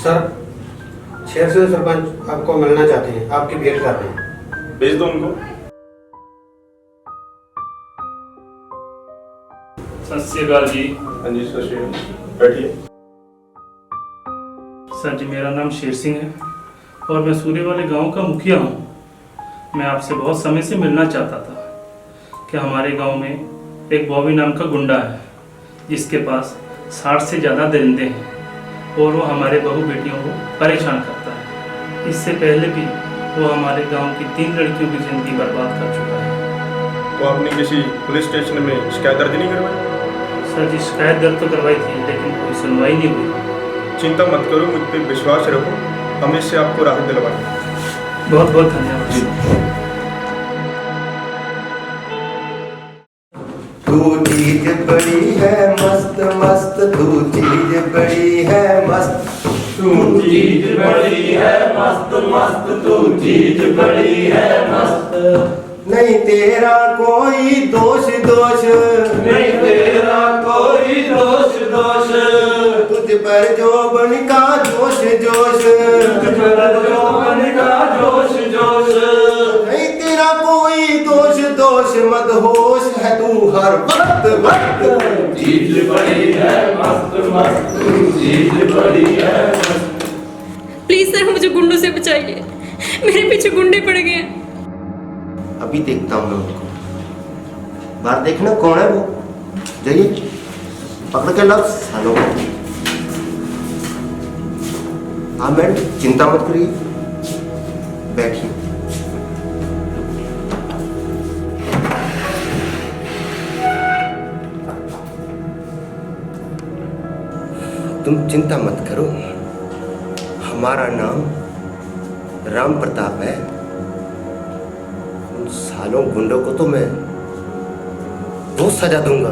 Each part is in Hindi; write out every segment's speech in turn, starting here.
सर, शेर सिंह सरपंच आपको मिलना चाहते हैं, आपकी भेंट कर रहे हैं। भेज दो उनको। सत श्री अकाल जी। हाँ जी, सत श्री अकाल। बैठिए। सर जी, मेरा नाम शेर सिंह है और मैं सूर्य वाले गांव का मुखिया हूँ। मैं आपसे बहुत समय से मिलना चाहता था कि हमारे गांव में एक बॉबी नाम का गुंडा है जिसके पास 60 से ज़्यादा दरिंदे हैं और वो हमारे बहू बेटियों को परेशान करता है। इससे पहले भी वो हमारे गांव की 3 लड़कियों की ज़िंदगी बर्बाद कर चुका है। तो आपने किसी पुलिस स्टेशन में शिकायत दर्ज नहीं करवाई? सर जी, शिकायत दर्ज तो करवाई थी लेकिन कोई सुनवाई नहीं हुई। चिंता मत करो, मुझ पर विश्वास रखो, हम इससे आपको राहत दिलवाएंगे। बहुत बहुत धन्यवाद। तू चीज बड़ी है मस्त मस्त, तू चीज बड़ी है मस्त, तू चीज बड़ी है मस्त मस्त, तू चीज बड़ी है मस्त। नहीं तेरा कोई दोष दोष, नहीं तेरा कोई दोष दोष, तुझ पर जोबन का जोश जोश, तुझ पर जोबन का जोश जोश। नहीं तेरा कोई दोष दोष, मदहोश है तू हर वक्त वक्त। चीज बड़ी है मस्त मस्त, तू चीज बड़ी है मस्त। प्लीज सर, मुझे गुंडों से बचाइए, मेरे पीछे गुंडे पड़ गए हैं। अभी देखता हूँ मैं उनको, बाहर देखना कौन है वो, जाइए पकड़ के लाओ सालों को। हाँ मैडम, चिंता मत करिए, बैठिए। तुम चिंता मत करो, हमारा नाम राम प्रताप है। उन सालों गुंडों को तो मैं बहुत सजा दूंगा।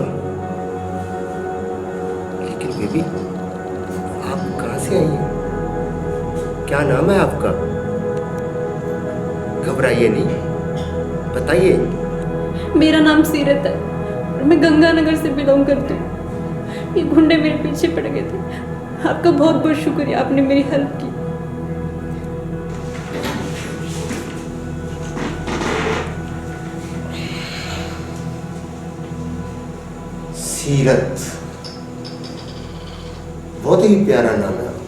लेकिन बेबी, आप कहाँ से आई हैं? क्या नाम है आपका? घबराइए नहीं, बताइए। मेरा नाम सीरत है और मैं गंगानगर से बिलोंग करती हूँ। ये गुंडे मेरे पीछे पड़ गए थे। आपका बहुत बहुत शुक्रिया, आपने मेरी हेल्प की। सीरत, बहुत ही प्यारा नाम है आपका।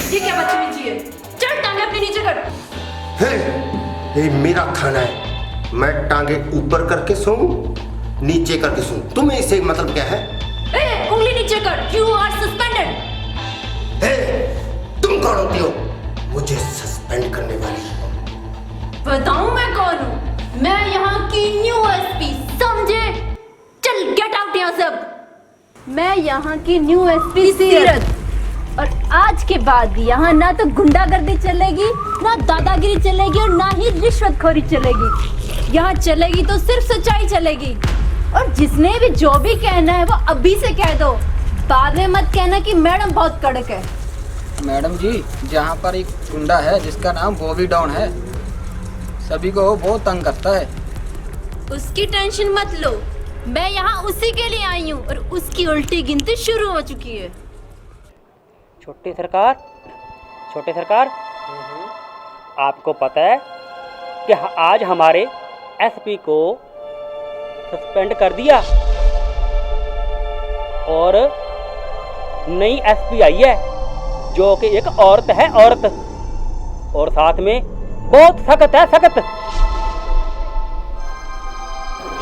ये क्या बदतमीजी है? चल टांगे अपने नीचे कर। ये मेरा खाना है, मैं टांगे ऊपर करके सोऊं, नीचे करके सोऊं? तुम्हें इससे मतलब क्या है? ए, उंगली नीचे कर। You are suspended. तुम कौन होती हो मुझे सस्पेंड करने वाली? बताऊं मैं कौन हूँ? मैं यहाँ की न्यू एसपी, समझे? चल गेट आउट यहाँ सब। मैं यहाँ की न्यू एसपी सीरत, और आज के बाद यहाँ ना तो गुंडागर्दी चलेगी, ना दादागिरी चलेगी और ना ही रिश्वतखोरी चलेगी। यहाँ चलेगी तो सिर्फ सच्चाई चलेगी। और जिसने भी जो भी कहना है वो अभी से कह दो, बाद में मत कहना कि मैडम बहुत कड़क है। मैडम जी, जहाँ पर एक गुंडा है जिसका नाम बॉबी डॉन है, सभी को वो बहुत तंग करता है। उसकी टेंशन मत लो, मैं यहाँ उसी के लिए आई हूँ और उसकी उल्टी गिनती शुरू हो चुकी है। छोटे सरकार, आपको पता है कि आज हमारे एसपी को सस्पेंड कर दिया और नई एसपी आई है जो कि एक औरत है, औरत, और साथ में बहुत सख्त है, सख्त।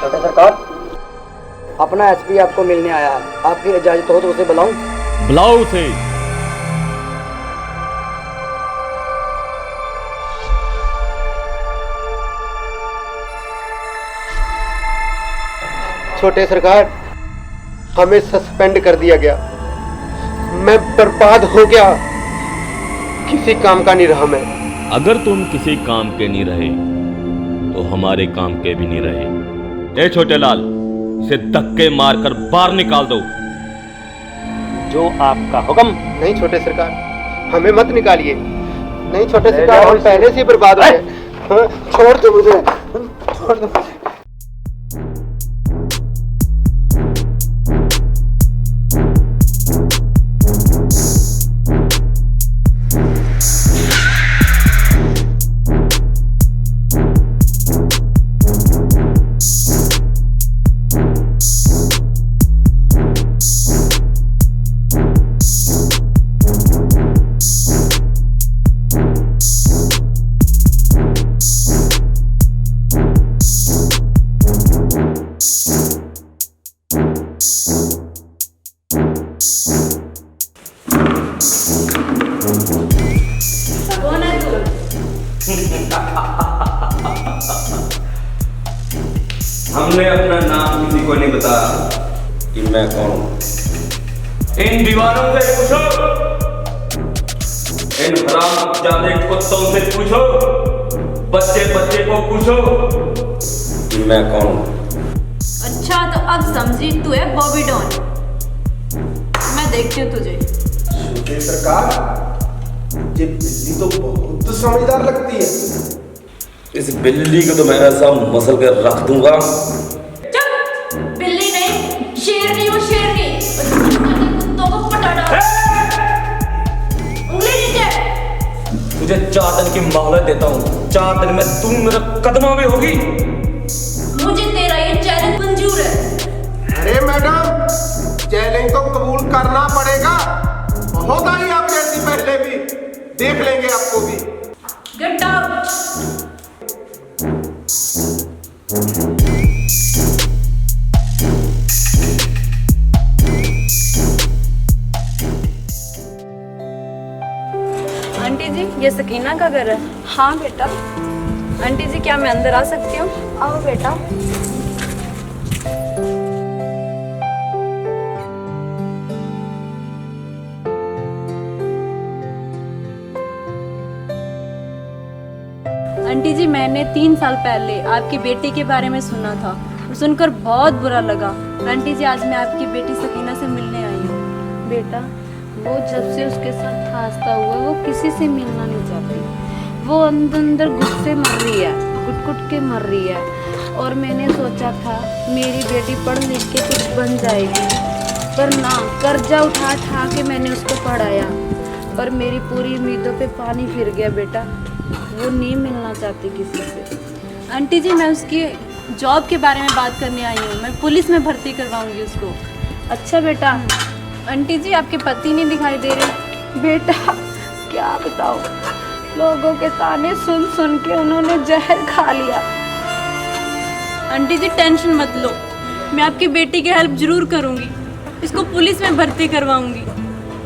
छोटे सरकार, अपना एसपी आपको मिलने आया है, आपकी इजाजत हो तो उसे बुलाऊं? बुलाओ उसे। छोटे सरकार, हमें सस्पेंड कर दिया गया। मैं बर्बाद हो गया, किसी काम का नहीं रहा मैं। अगर तुम किसी काम के नहीं रहे तो हमारे काम के भी नहीं रहे। ए छोटे लाल, इसे धक्के मारकर बाहर निकाल दो। जो आपका हुक्म। नहीं छोटे सरकार, हमें मत निकालिए। नहीं छोटे सरकार, हम पहले से ही बर्बाद हो गए। हाँ, छोड़ दो मुझे, छोड़ दो। हमने अपना नाम किसी को नहीं बताया कि मैं कौन हूं। इन दीवारों से पूछो, इन हरामजादे कुत्तों से पूछो, बच्चे बच्चे को पूछो कि मैं कौन हूं। अच्छा तो अब समझी, तू है बॉबी डॉन। मैं देखती हूँ तुझे। छोटे सरकार, ये बिल्ली तो बहुत समझदार लगती है। इस बिल्ली को तो मैं ऐसा मसल कर रख दूंगा। चुप! बिल्ली नहीं, शेरनी हूँ, शेरनी। कुत्तों को पटा डाल। उंगली नीचे। तुझे 4 दिन की मोहलत देता हूँ। 4 दिन में तू मेरे कदमों में होगी। मुझे तेरा ये चैलेंज मंजूर है। अरे मैडम, चैलेंज तो कबूल करना पड़ेगा। बहुत आई आप जैसी पहले भी, देख लेंगे आपको भी। Get out. आंटी जी, ये सकीना का घर है? हाँ बेटा। आंटी जी, क्या मैं अंदर आ सकती हूँ? आओ बेटा। आंटी जी, मैंने 3 साल पहले आपकी बेटी के बारे में सुना था और सुनकर बहुत बुरा लगा। आंटी जी, आज मैं आपकी बेटी सकीना से मिलने आई हूँ। बेटा, वो जब से उसके साथ हादसा हुआ वो किसी से मिलना नहीं चाहती। वो अंदर अंदर गुस्से मर रही है, कुट के मर रही है। और मैंने सोचा था मेरी बेटी पढ़ लिख के कुछ बन जाएगी, पर ना, कर्जा उठा के मैंने उसको पढ़ाया, पर मेरी पूरी उम्मीदों पे पानी फिर गया। बेटा, वो नहीं मिलना चाहती किसी से। आंटी जी, मैं उसकी जॉब के बारे में बात करने आई हूँ। मैं पुलिस में भर्ती करवाऊंगी उसको। अच्छा बेटा। आंटी जी, आपके पति नहीं दिखाई दे रहे। बेटा, क्या बताओ, लोगों के ताने सुन सुन के उन्होंने जहर खा लिया। आंटी जी, टेंशन मत लो, मैं आपकी बेटी की हेल्प जरूर करूंगी। इसको पुलिस में भर्ती करवाऊंगी।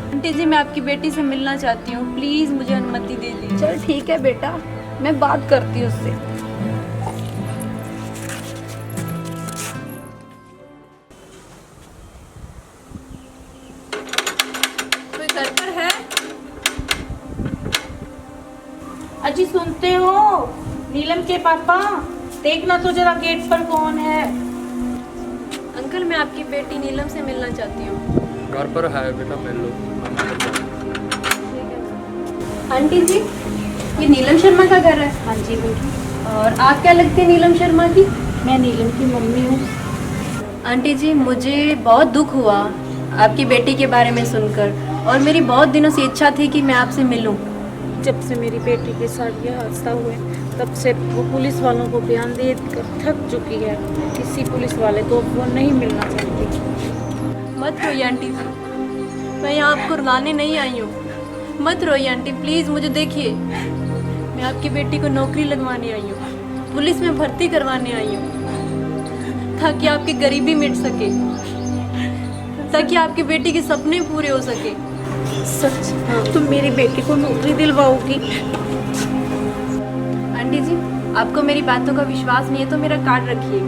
आंटी जी, मैं आपकी बेटी से मिलना चाहती हूँ, प्लीज मुझे अनुमति दे दीजिए। चल ठीक है बेटा, मैं बात करती हूँ उससे। कोई घर पर है? अजी सुनते हो? नीलम के पापा, देखना तो जरा गेट पर कौन है। अंकल, मैं आपकी बेटी नीलम से मिलना चाहती हूँ। घर पर है बेटा, मिल लो। आंटी जी, ये नीलम शर्मा का घर है? हाँ जी बेटी। और आप क्या लगती है नीलम शर्मा की? मैं नीलम की मम्मी हूँ। आंटी जी, मुझे बहुत दुख हुआ आपकी बेटी के बारे में सुनकर, और मेरी बहुत दिनों से इच्छा थी कि मैं आपसे मिलूं। जब से मेरी बेटी के साथ ये हादसा हुए तब से वो पुलिस वालों को बयान दे कर थक चुकी है। किसी पुलिस वाले को वो नहीं मिलना चाहती। मत रोइए आंटी, मैं यहाँ आपको रुलाने नहीं आई हूँ। मत रोइए आंटी, प्लीज़ मुझे देखिए। मैं आपकी बेटी को नौकरी लगवाने आई हूँ, पुलिस में भर्ती करवाने आई हूँ, ताकि आपकी गरीबी मिट सके, ताकि आपकी बेटी के सपने पूरे हो सके। सच? तुम मेरी बेटी को नौकरी दिलवाओगी? आंटी जी, आपको मेरी बातों का विश्वास नहीं है तो मेरा कार्ड रखिए।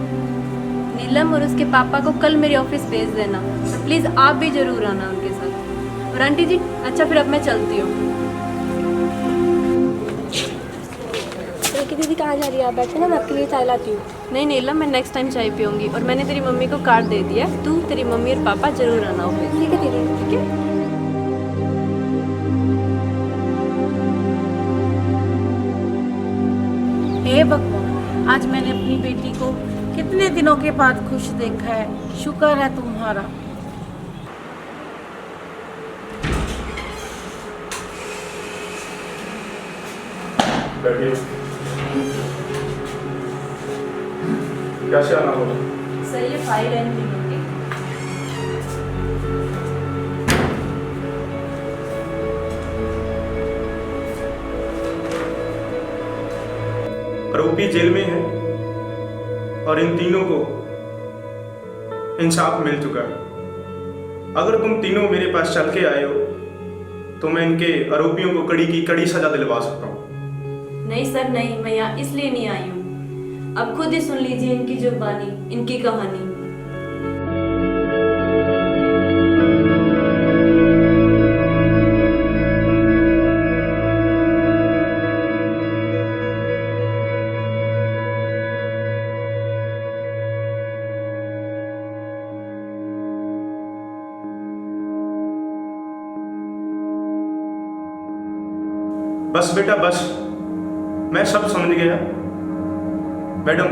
नीलम और उसके पापा को कल मेरे ऑफिस भेज देना। प्लीज़ आप भी ज़रूर आना उनके साथ। और और आंटी जी अच्छा फिर अब मैं चलती हूँ। दीदी कहाँ जा रही है? आप बैठे ना, मैं आपके लिए चाय लाती हूँ। नहीं नीलम, मैं नेक्स्ट टाइम चाय पीऊँगी और मैंने तेरी मम्मी को कार्ड दे दिया, तू तेरी मम्मी और पापा जरूर आना ऑफिस। ठीक है दीदी। ठीक है। हे भगवान, आज मैंने अपनी बेटी को कितने दिनों के बाद खुश देखा है, शुक्र है तुम्हारा। कैसे आना होगा? सर ये फाइल है इन तीनों की। आरोपी जेल में है और इन तीनों को इंसाफ मिल चुका है। अगर तुम तीनों मेरे पास चल के आए हो तो मैं इनके आरोपियों को कड़ी की कड़ी सजा दिलवा सकता हूँ। नहीं सर नहीं, मैं यहाँ इसलिए नहीं आई हूँ। अब खुद ही सुन लीजिए इनकी जुबानी, इनकी कहानी। बस बेटा बस, मैं सब समझ गया। मैडम,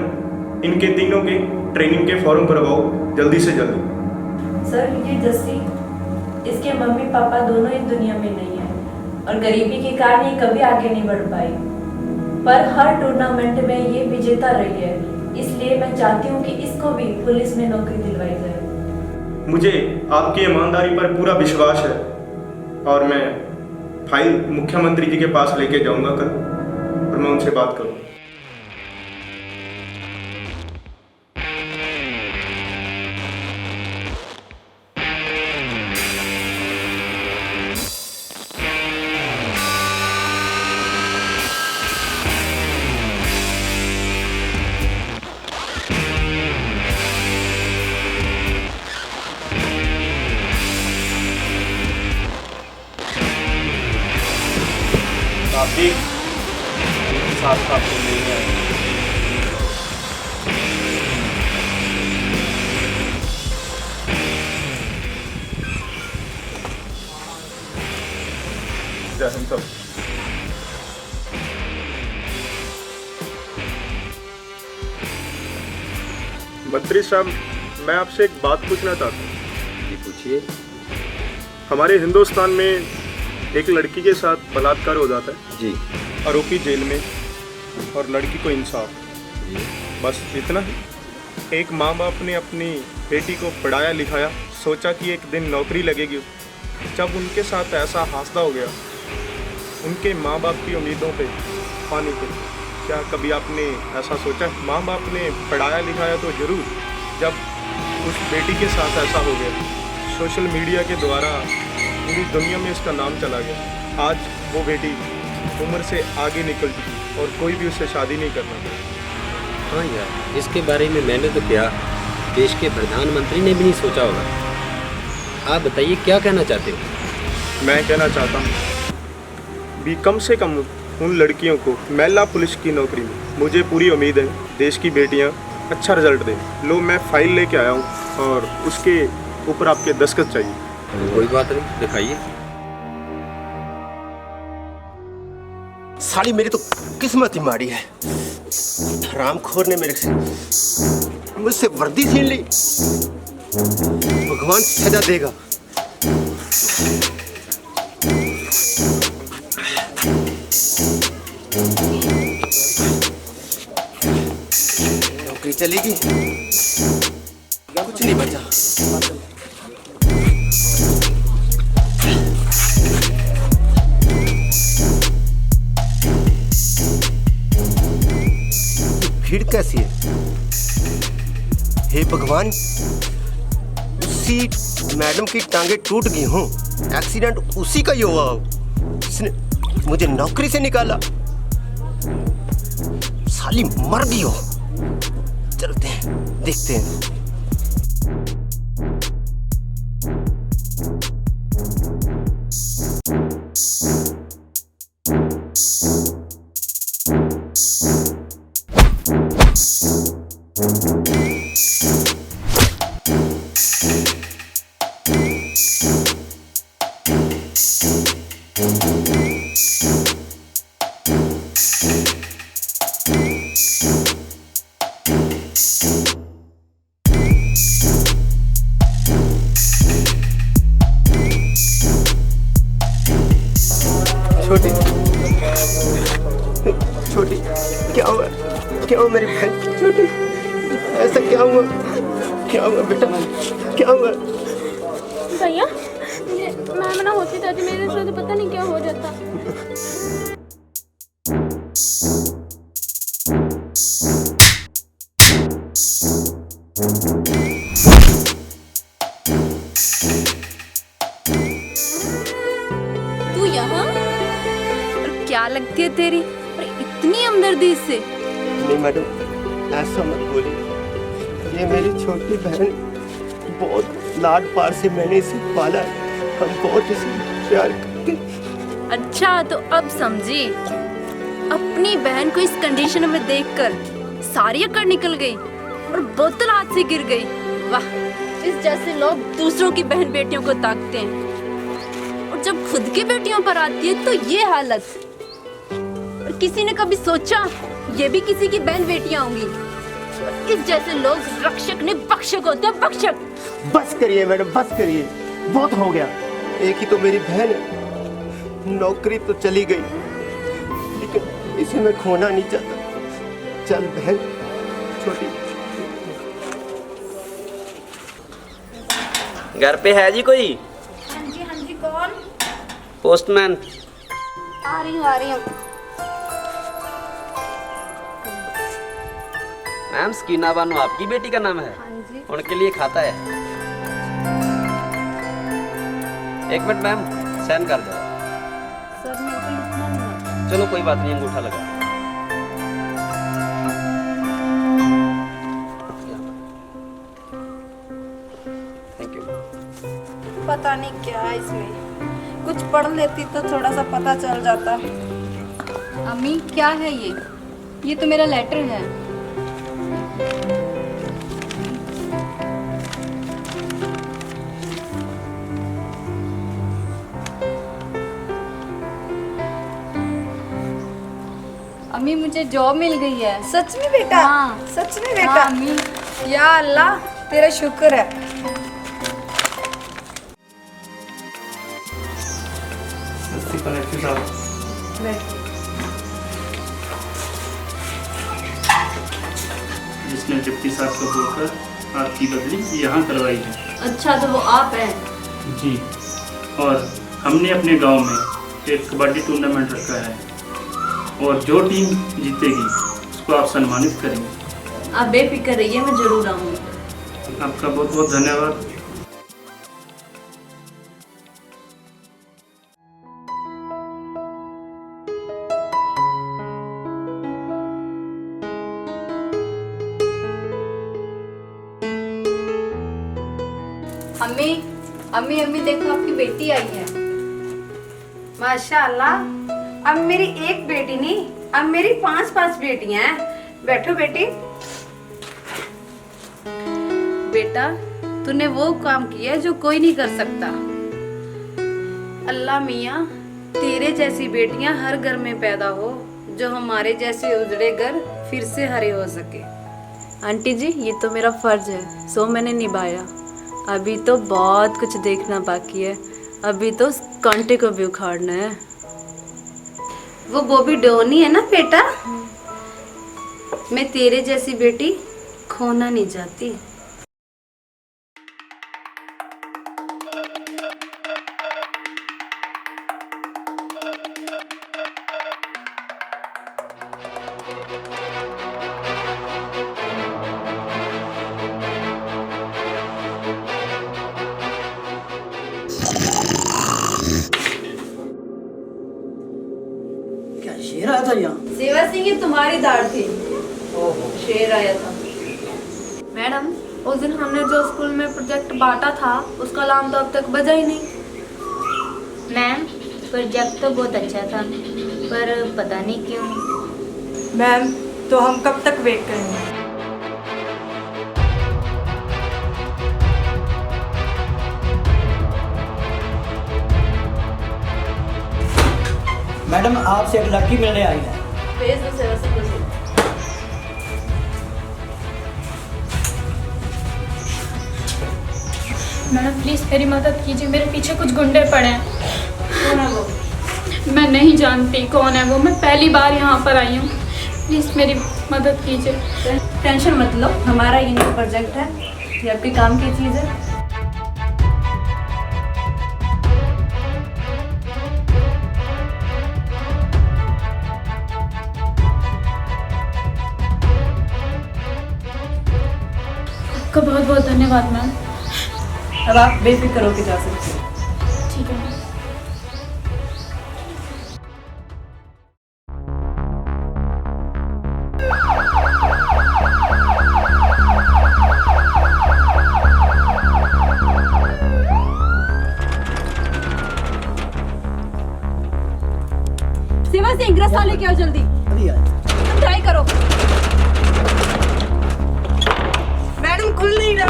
इनके तीनों के ट्रेनिंग के फॉर्म भरवाओ जल्दी से जल्दी। सर ये जस्सी, इसके मम्मी पापा दोनों इस दुनिया में नहीं है और गरीबी के कारण ये कभी आगे नहीं बढ़ पाई, पर हर टूर्नामेंट में ये विजेता रही है, इसलिए मैं चाहती हूँ कि इसको भी पुलिस में नौकरी दिलवाई जाए। मुझे आपकी ईमानदारी पर पूरा विश्वास है और मैं फाइल मुख्यमंत्री जी के पास लेके जाऊंगा कल और मैं उनसे बात करूँ। साथ आपको लेने आए। जय हिंद सब। मंत्री साहब, मैं आपसे एक बात पूछना चाहता हूँ। जी पूछिए। हमारे हिंदुस्तान में एक लड़की के साथ बलात्कार हो जाता है जी, आरोपी जेल में और लड़की को इंसाफ। बस इतना ही। एक माँ बाप ने अपनी बेटी को पढ़ाया लिखाया, सोचा कि एक दिन नौकरी लगेगी। जब उनके साथ ऐसा हादसा हो गया, उनके माँ बाप की उम्मीदों पे पानी फिर। क्या कभी आपने ऐसा सोचा? माँ बाप ने पढ़ाया लिखाया तो ज़रूर, जब उस बेटी के साथ ऐसा हो गया, सोशल मीडिया के द्वारा पूरी दुनिया में इसका नाम चला गया। आज वो बेटी उम्र से आगे निकल चुकी और कोई भी उससे शादी नहीं करना चाहता। हाँ यार, इसके बारे में मैंने तो क्या देश के प्रधानमंत्री ने भी नहीं सोचा होगा। आप बताइए क्या कहना चाहते हो? मैं कहना चाहता हूँ भी कम से कम उन लड़कियों को महिला पुलिस की नौकरी में, मुझे पूरी उम्मीद है देश की बेटियाँ अच्छा रिजल्ट दें। लो, मैं फाइल लेके आया हूँ और उसके ऊपर आपके दस्तखत चाहिए। कोई बात नहीं, दिखाइए। साली मेरी तो किस्मत ही माड़ी है। हरामखोर ने मेरे से मुझसे वर्दी छीन ली। भगवान सजा देगा। नौकरी चलेगी, कुछ नहीं बचा। भीड़ कैसी है? हे भगवान, उसी मैडम की टांगे टूट गई हूँ। एक्सीडेंट उसी का ही हुआ हो, जिसने मुझे नौकरी से निकाला। साली मर गई हो। चलते हैं, देखते हैं। क्या हुआ मेरी बहन छोटी? ऐसा क्या हुआ? क्या हुआ बेटा? क्या हुआ? भैया मैं ना होती तो मेरे साथ पता नहीं क्या हो जाता। तू यहाँ? और क्या लगती है तेरी इतनी हमदर्दी से? नहीं मैडम, ऐसा मत बोलिए। ये मेरी छोटी बहन, बहुत लाड प्यार से मैंने इसे पाला है। हम बहुत इसे प्यार करते हैं। अच्छा तो अब समझी। अपनी बहन को इस कंडीशन में देखकर सारी अकड़ निकल गई और बोतल हाथ से गिर गई। वाह, इस जैसे लोग दूसरों की बहन बेटियों को ताकते हैं और जब खुद की बेटियों पर आती है तो ये हालत। और किसी ने कभी सोचा ये भी किसी की बहन बेटियां होंगी? इस जैसे लोग रक्षक ने बख्शक होते हैं, बख्शक। बस करिए मैडम, बस करिए, बहुत हो गया। एक ही तो मेरी बहन है, नौकरी तो चली गई, लेकिन इसे मैं खोना नहीं चाहता। चल बहन छोटी। घर पे है जी कोई? हाँ जी कौन? पोस्टमैन। आ रही हूँ। मैम स्कीना बानो आपकी बेटी का नाम है? हाँ जी। उनके लिए खाता है। एक मिनट मैम, साइन कर दो। सर मेरे को लिखना नहीं आता। चलो कोई बात नहीं, अंगूठा लगा। Thank you. पता नहीं क्या है इसमें, कुछ पढ़ लेती तो थोड़ा सा पता चल जाता। अम्मी क्या है ये तो मेरा लेटर है। अम्मी मुझे जॉब मिल गई है। सच में बेटा? हाँ। सच में बेटा? हाँ, अम्मी। या अल्लाह तेरा शुक्र है। जिसने डिप्टी साहब को बोलकर आपकी बदली यहाँ करवाई है। अच्छा तो वो आप हैं? जी, और हमने अपने गांव में एक कबड्डी टूर्नामेंट रखा है और जो टीम जीतेगी उसको आप सम्मानित करेंगे। आप बेफिक्र रहिए, मैं जरूर आऊँगी। आपका बहुत बहुत धन्यवाद। अम्मी अम्मी अम्मी देखो आपकी बेटी आई है। माशाल्लाह, अब मेरी एक बेटी नहीं, अब मेरी 5 बेटियां हैं। बैठो बेटी। बेटा तूने वो काम किया जो कोई नहीं कर सकता। अल्लाह मियाँ तेरे जैसी बेटियां हर घर में पैदा हो, जो हमारे जैसे उजड़े घर फिर से हरे हो सके। आंटी जी ये तो मेरा फर्ज है, सो मैंने निभाया। अभी तो बहुत कुछ देखना बाकी है, अभी तो कांटे को भी उखाड़ना है। वो बॉबी डोनी है ना बेटा, मैं तेरे जैसी बेटी खोना नहीं चाहती। शेर आया था यहाँ? सेवा सिंह ये तुम्हारी दाढ़ थी। शेर आया था। मैडम उस दिन हमने जो स्कूल में प्रोजेक्ट बांटा था उसका नाम तो अब तक बजा ही नहीं। मैम प्रोजेक्ट तो बहुत अच्छा था, पर पता नहीं क्यों। मैम तो हम कब तक वेट करेंगे? मैडम आपसे एक लड़की मिलने आई है। भेज दो सेवा सिंह को। मैडम प्लीज़ मेरी मदद कीजिए, मेरे पीछे कुछ गुंडे पड़े हैं। कौन है वो? मैं नहीं जानती कौन है वो, मैं पहली बार यहाँ पर आई हूँ। प्लीज़ मेरी मदद कीजिए। टेंशन मत लो, हमारा ये न्यू प्रोजेक्ट है, ये आपके काम की चीज़ है। आपका बहुत बहुत धन्यवाद मैम। अब आप बेफिक्र होकर जा सकते हैं। ठीक है मैम। शिवा सिंह ग्रसा लेके आओ जल्दी। तुम ट्राई करो। मैडम खुल नहीं रहा।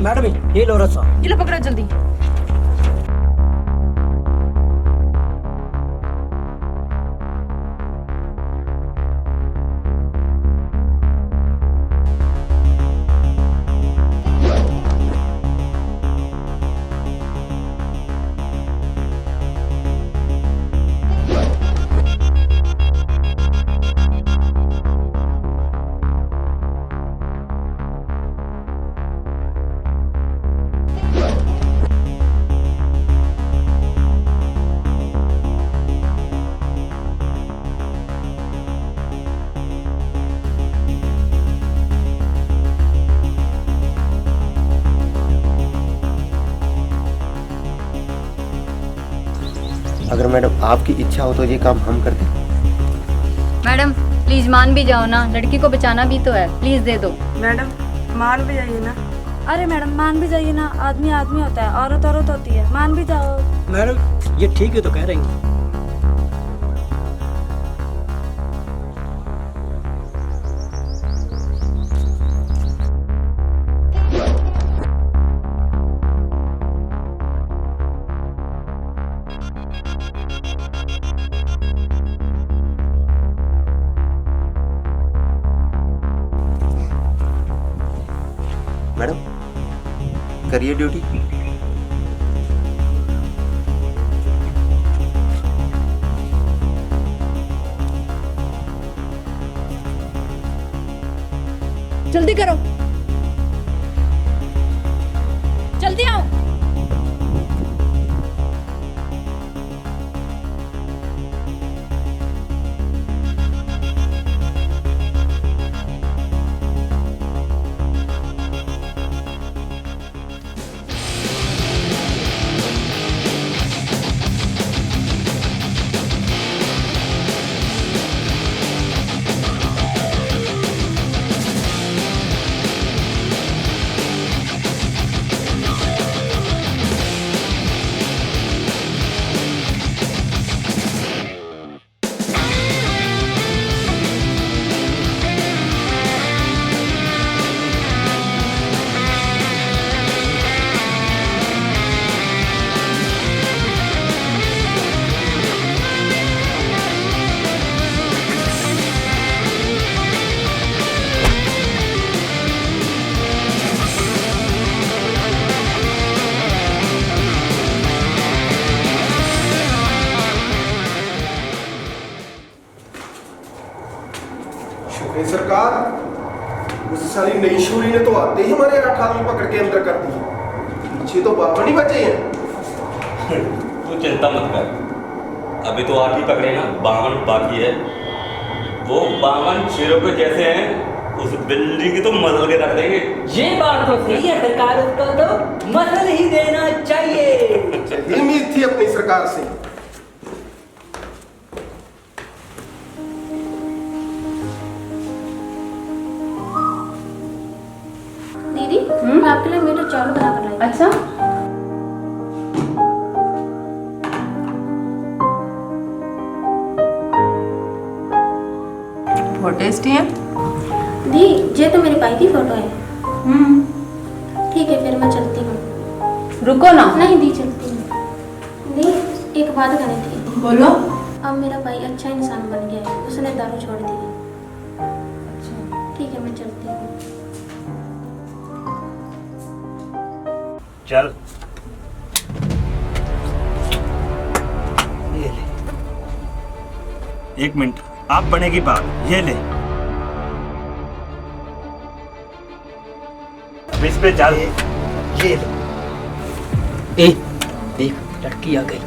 मैडम ये लो रस्सा। ये लो पकड़ो जल्दी। अगर मैडम आपकी इच्छा हो तो ये काम हम कर दें। मैडम प्लीज मान भी जाओ ना, लड़की को बचाना भी तो है, प्लीज दे दो। मैडम मान भी जाइए ना। अरे मैडम मान भी जाइए ना, आदमी आदमी होता है, औरत औरत होती है, मान भी जाओ। मैडम ये ठीक है तो कह रही हैं। मैडम करिए ड्यूटी। जल्दी करो, जल्दी आओ। शुक्रिया सरकार, उस सारी नई शूरी ने तो आते ही हमारे 8 आदमी पकड़ के अंदर कर दिए। पीछे तो 52 ही बचे हैं। तू चिंता मत कर, अभी तो 8 ही पकड़े ना, 52 बाकी है। वो 52 शेरों के जैसे हैं, उस बिल्ली की तो मसल के रख देंगे। ये बात तो सही है सरकार, उसको तो मसल ही देना चाहिए। यही उम्मीद थी अपनी सरकार से। दीदी आपके लिए मीठा चावल बना कर लाई। अच्छा बहुत टेस्टी है। दी ये तो मेरी भाई की फोटो है। ठीक है फिर मैं चलती हूँ। रुको ना। नहीं दी चलती हूँ। दी एक बात करनी थी। बोलो। अब मेरा भाई अच्छा इंसान बन गया है, उसने दारू छोड़ दी है। अच्छा ठीक है मैं चलती हूँ। चल एक मिनट, आप बनेगी बात, ये ले। अब इस पे चल। ये ले। ए देख लड़की आ गई।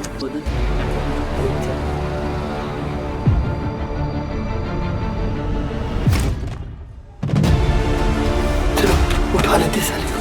उठा लेते साले को।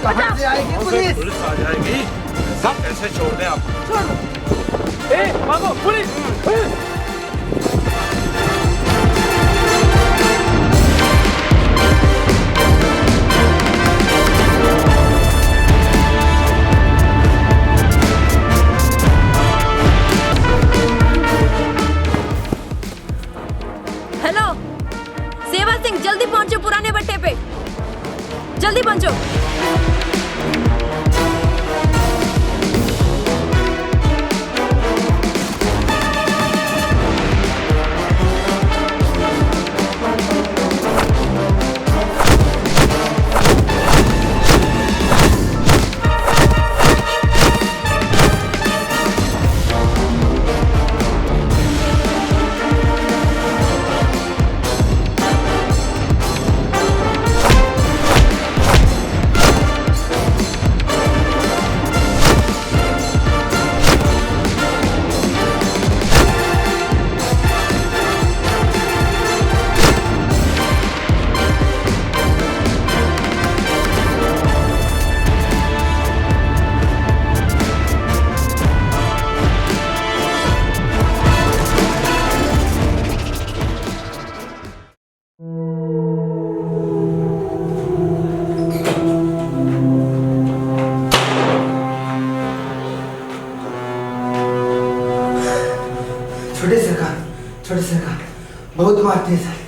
कहाँ से आएगी पुलिस? पुलिस आ जाएगी। सब कैसे छोड़ दें आप? ए, भागो, पुलिस! हेलो सेवा सिंह, जल्दी पहुंचो पुराने भट्टे पे, जल्दी पहुंचो। छोटे सरकार बहुत मारते हैं साले,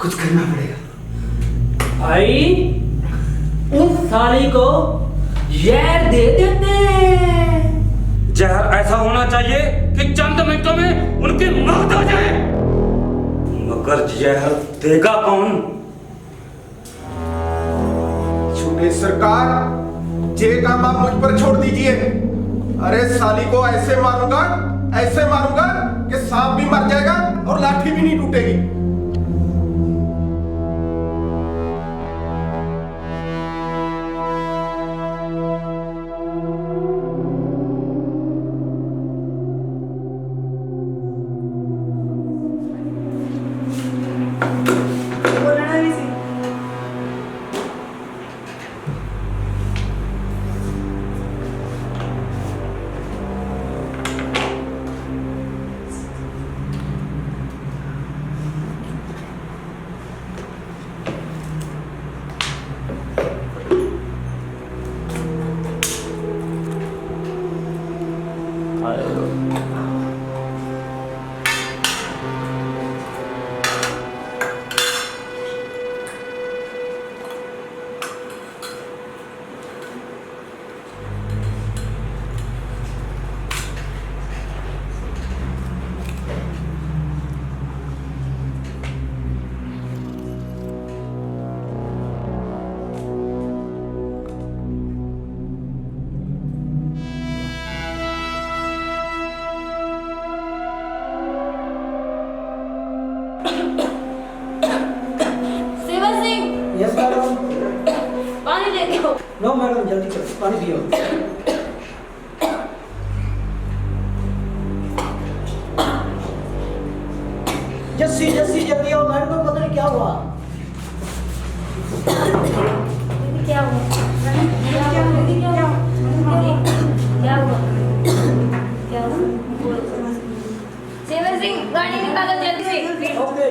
कुछ करना पड़ेगा। भाई उस साली को जहर दे देते। जहर ऐसा होना चाहिए कि चंद मिनटों में उनकी मौत हो जाए, मगर जहर देगा कौन? छोटे सरकार, ये काम आप मुझ पर छोड़ दीजिए। अरे साली को ऐसे मारूंगा कि सांप भी मर जाएगा और लाठी भी नहीं टूटेगी। Singh yes madam. पानी लेके आओ। नो मैडम, जल्दी करो, पानी पियो। जस्सी जल्दी आओ, मैडम को पता नहीं क्या हुआ। क्या हुआ? सेवन सिंह गाड़ी निकालो जल्दी से। ओके।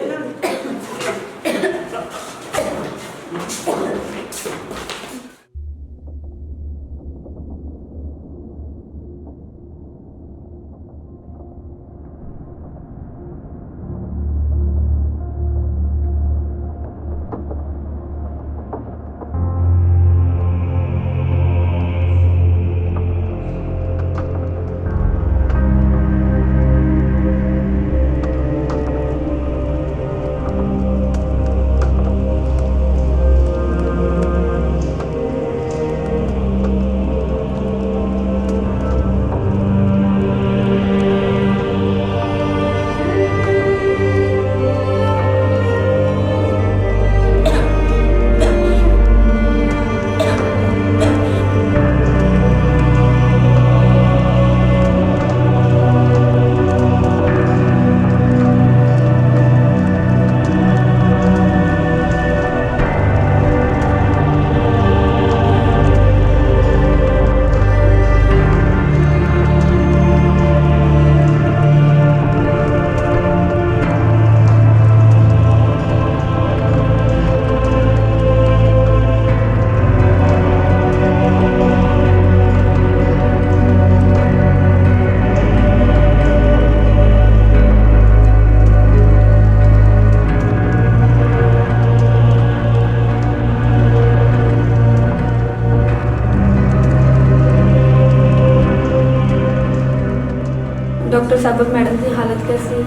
डॉक्टर साहब, मैडम की हालत कैसी है?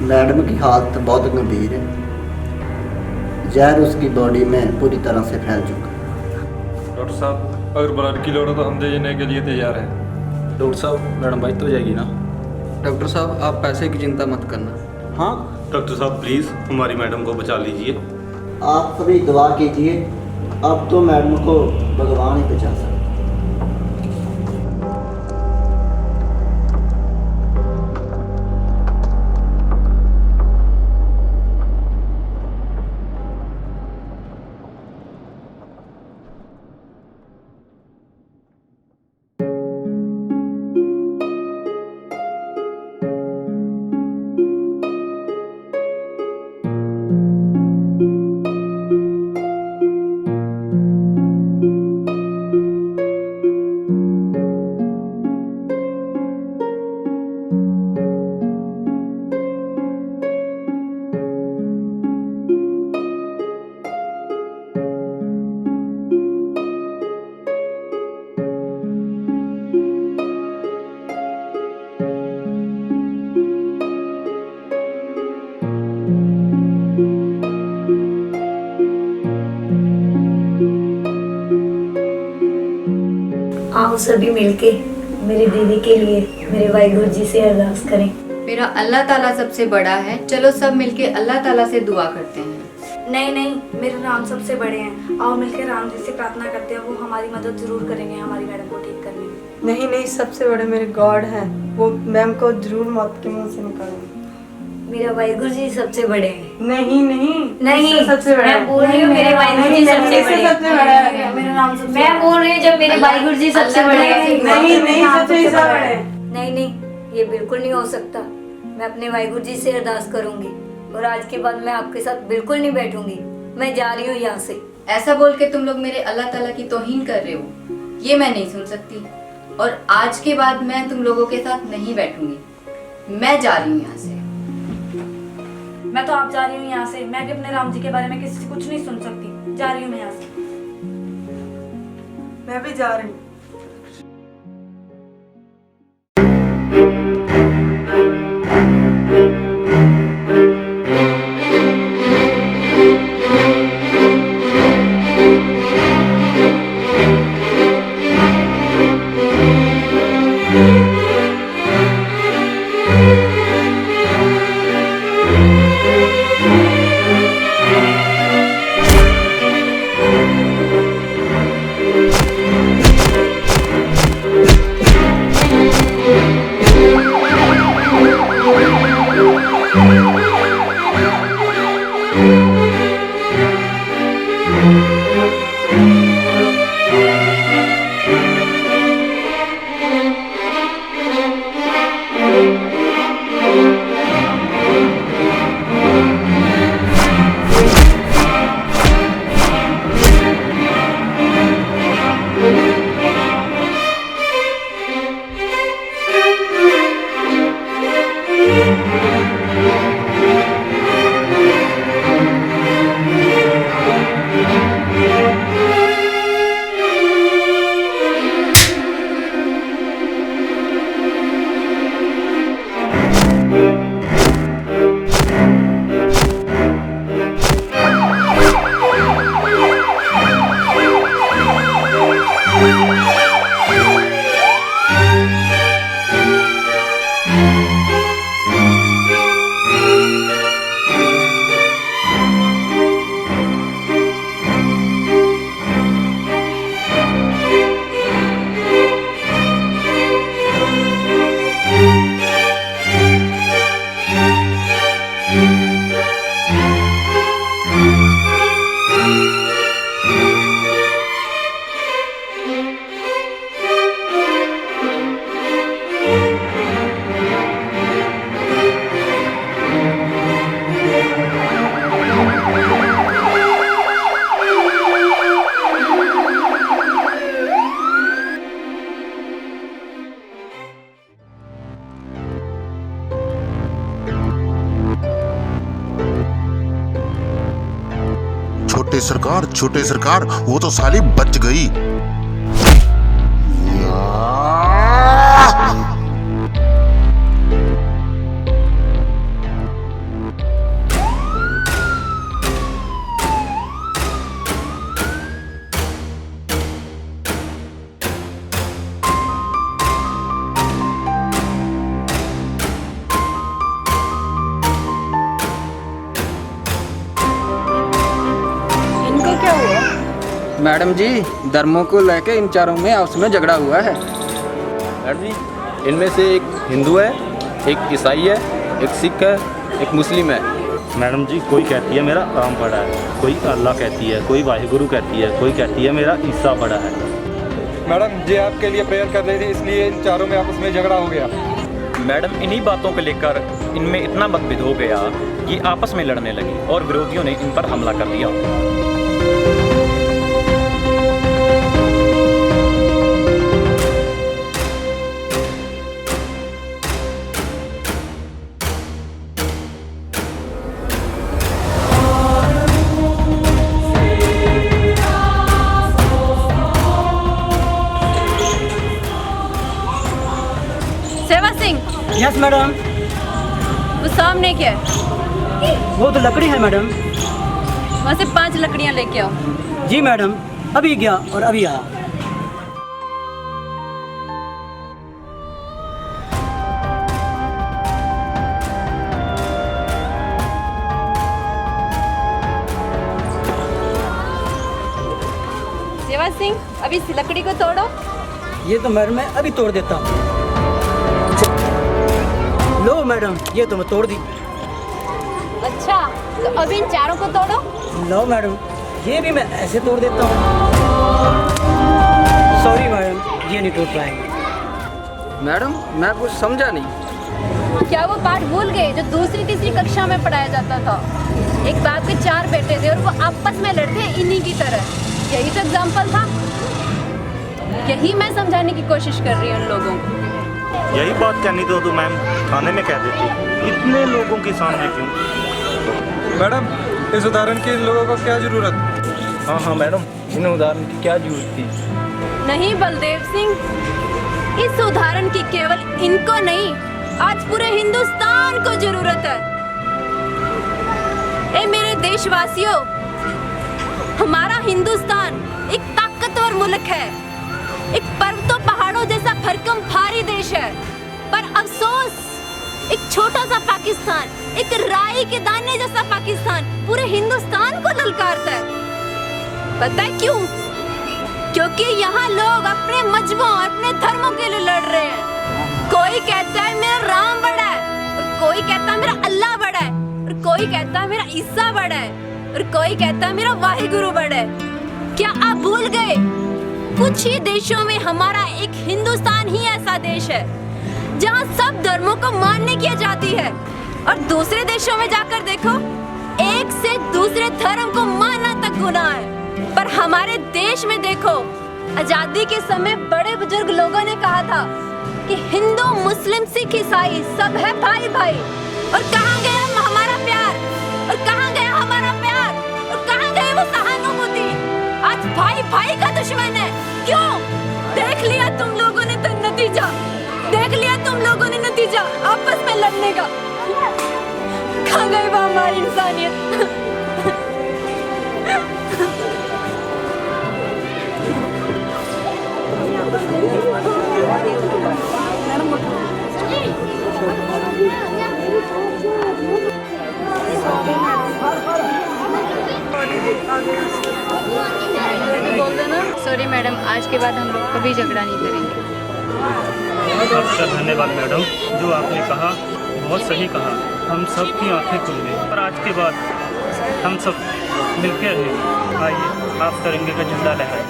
मैडम की हालत बहुत गंभीर है। जहर उसकी बॉडी में पूरी तरह से फैल चुका है। डॉक्टर साहब, अगर ब्लड की लोड़ हो तो हम देने के लिए तैयार हैं। डॉक्टर साहब, मैडम बच तो जाएगी ना? डॉक्टर साहब, आप पैसे की चिंता मत करना। हाँ डॉक्टर साहब, प्लीज़ हमारी मैडम को बचा लीजिए। आप सभी दुआ कीजिए, अब तो मैडम को भगवान ही बचा सकता है। आओ सभी मिलके मेरी दीदी के लिए मेरे वाहिगुरु जी से अरदास करें। मेरा अल्लाह ताला सबसे बड़ा है, चलो सब मिलके अल्लाह ताला से दुआ करते हैं। नहीं नहीं, मेरे राम सबसे बड़े हैं। आओ मिलकर राम जी से प्रार्थना करते हैं, वो हमारी मदद जरूर करेंगे हमारी मैडम को ठीक करने में। नहीं नहीं, सबसे बड़े मेरे गॉड हैं, वो मैम को जरूर मौत के मुंह से निकालेंगे। मेरा वाहिगुरु जी सबसे बड़े हैं। नहीं नहीं नहीं, सबसे बड़ा मैं बोल रही हूँ मेरे वाहिगुरु जी सबसे बड़े हैं। मेरा नाम सबसे मैं बोल रही हूँ जब मेरे वाहिगुरु जी सबसे बड़े हैं। नहीं नहीं, सबसे बड़े। नहीं नहीं, ये बिल्कुल नहीं हो सकता। मैं अपने वाहिगुरु जी से अरदास करूंगी और आज के बाद मैं आपके साथ बिल्कुल नहीं बैठूंगी। मैं जा रही हूँ यहाँ से। ऐसा बोल के तुम लोग मेरे अल्लाह ताला की तौहीन कर रहे हो, ये मैं नहीं सुन सकती। और आज के बाद मैं तुम लोगों के साथ नहीं बैठूंगी। मैं जा रही हूँ यहाँ से। मैं तो आप जा रही हूँ यहाँ से। मैं भी अपने राम जी के बारे में किसी से कुछ नहीं सुन सकती। जा रही हूँ मैं यहाँ से। मैं भी जा रही हूँ। छोटे सरकार वो तो साली बच गई। मैडम जी, धर्मों को लेके इन चारों में आपस में झगड़ा हुआ है। मैडम जी, इनमें से एक हिंदू है, एक ईसाई है, एक सिख है, एक मुस्लिम है। मैडम जी, कोई कहती है मेरा राम पड़ा है, कोई अल्लाह कहती है, कोई वाहिगुरु कहती है, कोई कहती है मेरा ईसा पड़ा है। मैडम जी आपके लिए प्रेयर कर रही थी, इसलिए इन चारों में आपस में झगड़ा हो गया। मैडम, इन्हीं बातों को लेकर इनमें इतना मतभेद हो गया कि आपस में लड़ने लगे और विरोधियों ने इन पर हमला कर दिया। Yes madam. वो सामने क्या है? वो तो लकड़ी है मैडम। वहाँ से 5 लकड़ियाँ लेके आओ। जी मैडम, अभी गया और अभी आया। सेवा सिंह, अभी इस लकड़ी को तोड़ो। ये तो मैडम मैं अभी तोड़ देता हूँ। लो मैडम, ये तो मैं तोड़ दी। अच्छा, तो अभी इन चारों को तोड़ो। लो मैडम, ये भी मैं ऐसे तोड़ देता हूँ। सॉरी मैडम, ये नहीं तोड़ पाएंगे। मैडम, मैं कुछ समझा नहीं। क्या वो पाठ भूल गए जो दूसरी तीसरी कक्षा में पढ़ाया जाता था? एक बाप के 4 बेटे थे और वो आपस में लड़ते इन्हीं की तरह। यही तो एग्जाम्पल था। यही मैं समझाने की कोशिश कर रही हूँ उन लोगों को। यही बात कहनी तो मैम थाने में कह देती, इतने लोगों के सामने क्यों? मैडम, इस उदाहरण की इन लोगों को क्या जरूरत? हाँ मैडम, इन उदाहरण की क्या जरूरत थी? नहीं बलदेव सिंह, इस उदाहरण की केवल इनको नहीं, आज पूरे हिंदुस्तान को जरूरत है। ए मेरे देशवासियों, हमारा हिंदुस्तान एक ताकतवर मुल्क है, एक पर्वतों पहाड़ों जैसा भरकम भारी देश है, पर अफसोस एक छोटा सा पाकिस्तान, एक राई के दाने जैसा पाकिस्तान पूरे हिंदुस्तान को ललकारता है। पता है क्यों? क्योंकि यहाँ लोग अपने मजहबों, अपने धर्मों के लिए लड़ रहे हैं। कोई कहता है मेरा राम बड़ा है और कोई कहता है मेरा अल्लाह बड़ा है और कोई कहता है मेरा ईसा बड़ा है और कोई कहता है मेरा वाहिगुरु बड़ा है। क्या आप भूल गए? कुछ ही देशों में हमारा एक हिंदुस्तान ही ऐसा देश है जहाँ सब धर्मों को मान्य किया जाती है, और दूसरे देशों में जाकर देखो, एक से दूसरे धर्म को मानना तक गुनाह है। पर हमारे देश में देखो, आजादी के समय बड़े बुजुर्ग लोगों ने कहा था कि हिंदू मुस्लिम सिख ईसाई सब है भाई भाई। और कहाँ गया हमारा प्यार, और कहाँ गया हमारा प्यार, और कहाँ गए वो सहानुभूति? आज भाई भाई का दुश्मन है। क्यों? देख लिया तुम लोगों ने तो नतीजा, देख लिया तुम लोगों ने नतीजा आपस में लड़ने का। कहाँ गई वो हमारी इंसानियत? सॉरी मैडम, आज के बाद हम लोग कभी झगड़ा नहीं करेंगे। आपका धन्यवाद मैडम, जो आपने कहा बहुत सही कहा। हम सब की आंखें खुल गई और आज के बाद हम सब मिलकर रहेंगे। आइए आप तिरंगे का झंडा लहराएं।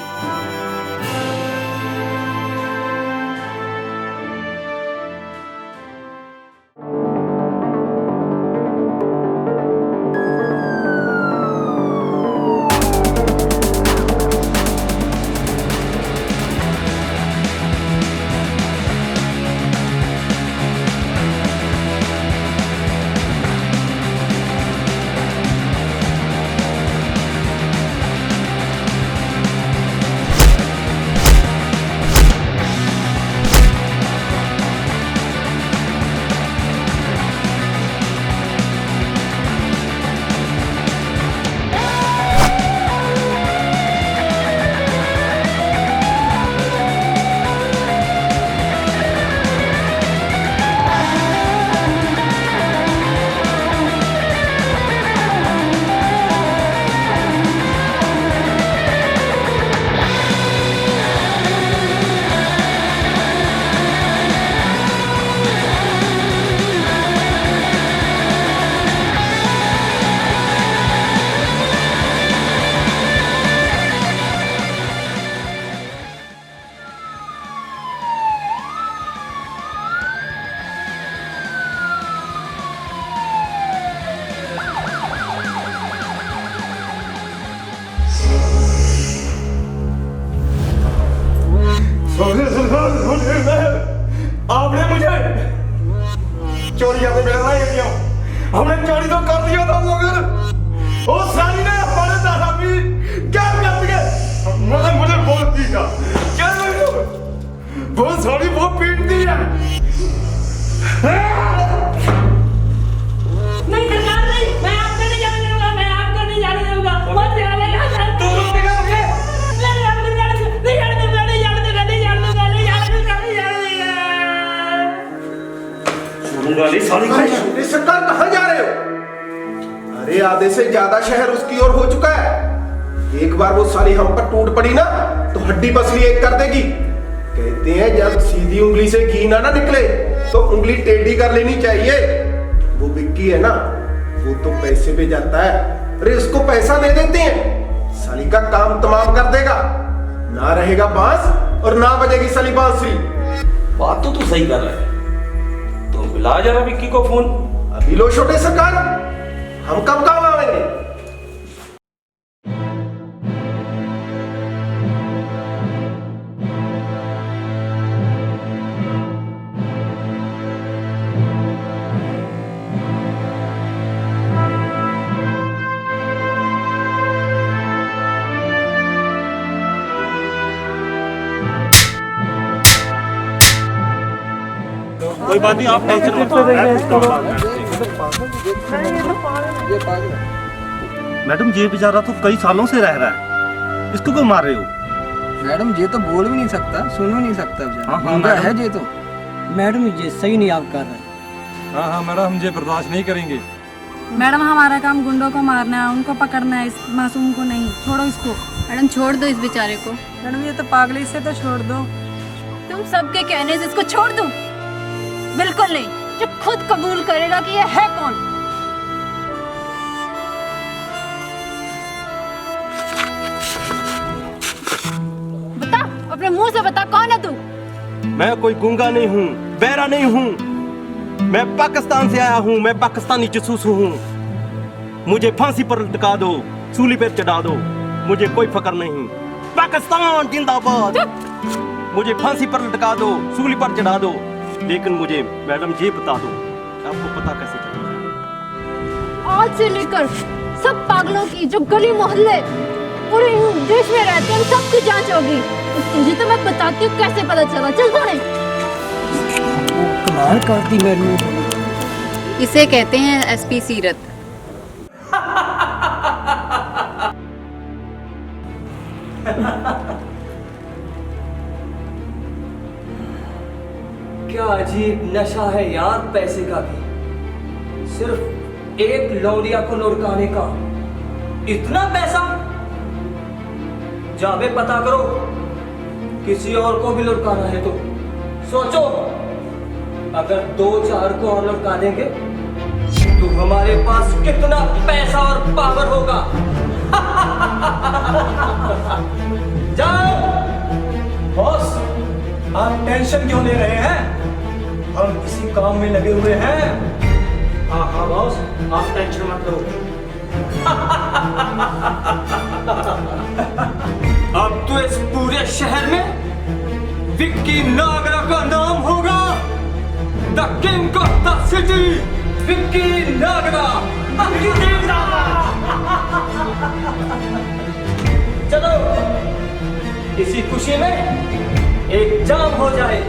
आपने मुझे चोरी में मिलना ही दिया। हमने चोरी तो कर दिया था, मगर वो साली ने हमारे दादा भी क्या कर दिया? मुझे बोलती था क्या वो साली वो पीटती है। नहीं सरकार नहीं, मैं आपको नहीं जाने दूंगा, मैं आपको नहीं जाने दूंगा। मत जाने दूंगा। तू रुकेगा मुझे? नहीं आपको जाने दूंगा, नहीं जाने दूंगा, नहीं जाने दूंगा, नहीं जाने दूंगा, नहीं जाने दूंगा, नहीं जाने दूंगा। सरकार कहाँ जा रहे हो? अरे आधे से ज्यादा शहर उसकी ओर हो चुका है। एक बार वो साली हम पर टूट पड़ी ना तो हड्डी पसली एक कर देगी। कहते हैं जब सीधी उंगली से घी ना निकले तो उंगली टेढ़ी कर लेनी चाहिए। वो विक्की है ना, वो तो पैसे पे जाता है। अरे उसको पैसा दे देते हैं, साली का काम तमाम कर देगा। ना रहेगा बांस और ना बजेगी साली बांसुरी। बात तो तू सही कर रहा है, तो मिला जरा विक्की को फोन। अभी लो छोटे सरकार, हम कब काम आवेंगे? कोई बात नहीं, आप टेंशन मत लो। मैडम ये बेचारा तो कई सालों से रह रहा है, इसको क्यों मार रहे हो? मैडम ये तो बोल भी नहीं सकता, सुन भी नहीं सकता। हाँ, है ये तो। मैडम ये सही नहीं आप कर रहे। हाँ हाँ मैडम, हम ये बर्दाश्त नहीं करेंगे। मैडम हमारा काम गुंडों को मारना है, उनको पकड़ना है, इस मासूम को नहीं। छोड़ो इसको। मैडम छोड़ दो इस बेचारे को। मैडम ये तो पागल, इससे तो छोड़ दो। तुम सबके कहने से इसको छोड़ दूं? बिल्कुल नहीं, जो खुद कबूल करेगा कि ये है कौन। अपने मुंह से बता, कौन है तू? मैं कोई गूंगा नहीं हूँ, बहरा नहीं हूँ। मैं पाकिस्तान से आया हूँ, मैं पाकिस्तानी जासूस हूँ। मुझे फांसी पर लटका दो, सूली पर चढ़ा दो, मुझे कोई फक्र नहीं। पाकिस्तान जिंदाबाद। मुझे फांसी पर लटका दो, सूली पर चढ़ा दो, लेकिन मुझे मैडम ये बता दो, आपको पता कैसे चलेगा? आज से लेकर सब पागलों की जो गली मोहल्ले पूरे देश में रहते हैं, सबकी जांच होगी। तुझे तो मैं बताती हूँ कैसे पता चला। चल थोड़े। कमाल करती मैडम। इसे कहते हैं एसपी सीरत। क्या अजीब नशा है यार पैसे का भी। सिर्फ एक लौंडिया को लुढ़काने का इतना पैसा। जावे पता करो, किसी और को भी लुढ़काना है तो सोचो, अगर 2-4 को और लुढ़का देंगे तो हमारे पास कितना पैसा और पावर होगा। जाओ बॉस, आप टेंशन क्यों ले रहे हैं? हम इसी काम में लगे हुए हैं। हाँ बॉस, आप टेंशन मत लो। अब तो इस पूरे शहर में विक्की नागरा का नाम होगा। The king of the city, Vicky Nagra. चलो इसी खुशी में एक जाम हो जाए।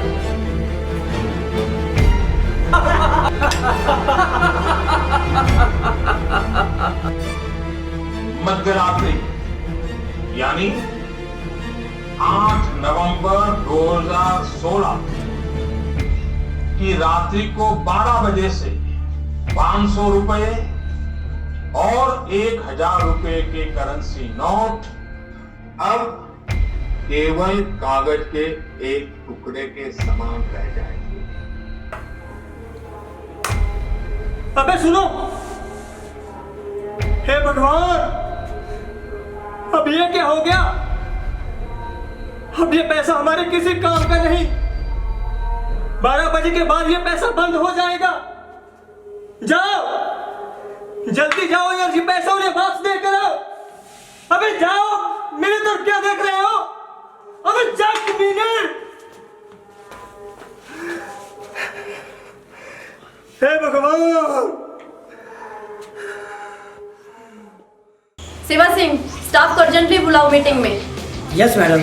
मध्यरात्रि यानी 8 नवंबर 2016 की रात्रि को 12 बजे से 500 रुपए और 1000 रुपए के करेंसी नोट अब केवल कागज के एक टुकड़े के समान रह जाएंगे। अबे सुनो, हे भगवान, अब ये क्या हो गया? अब ये पैसा हमारे किसी काम का नहीं। 12 बजे के बाद ये पैसा बंद हो जाएगा। जाओ, जल्दी जाओ यार, ये पैसा उन्हें वापस देकर आओ। अबे जाओ, मेरे तरफ क्या देख रहे हो? अबे जाओ कमीने। हे भगवान। शिवा सिंह, स्टाफ को अर्जेंटली बुलाओ मीटिंग में। Yes madam.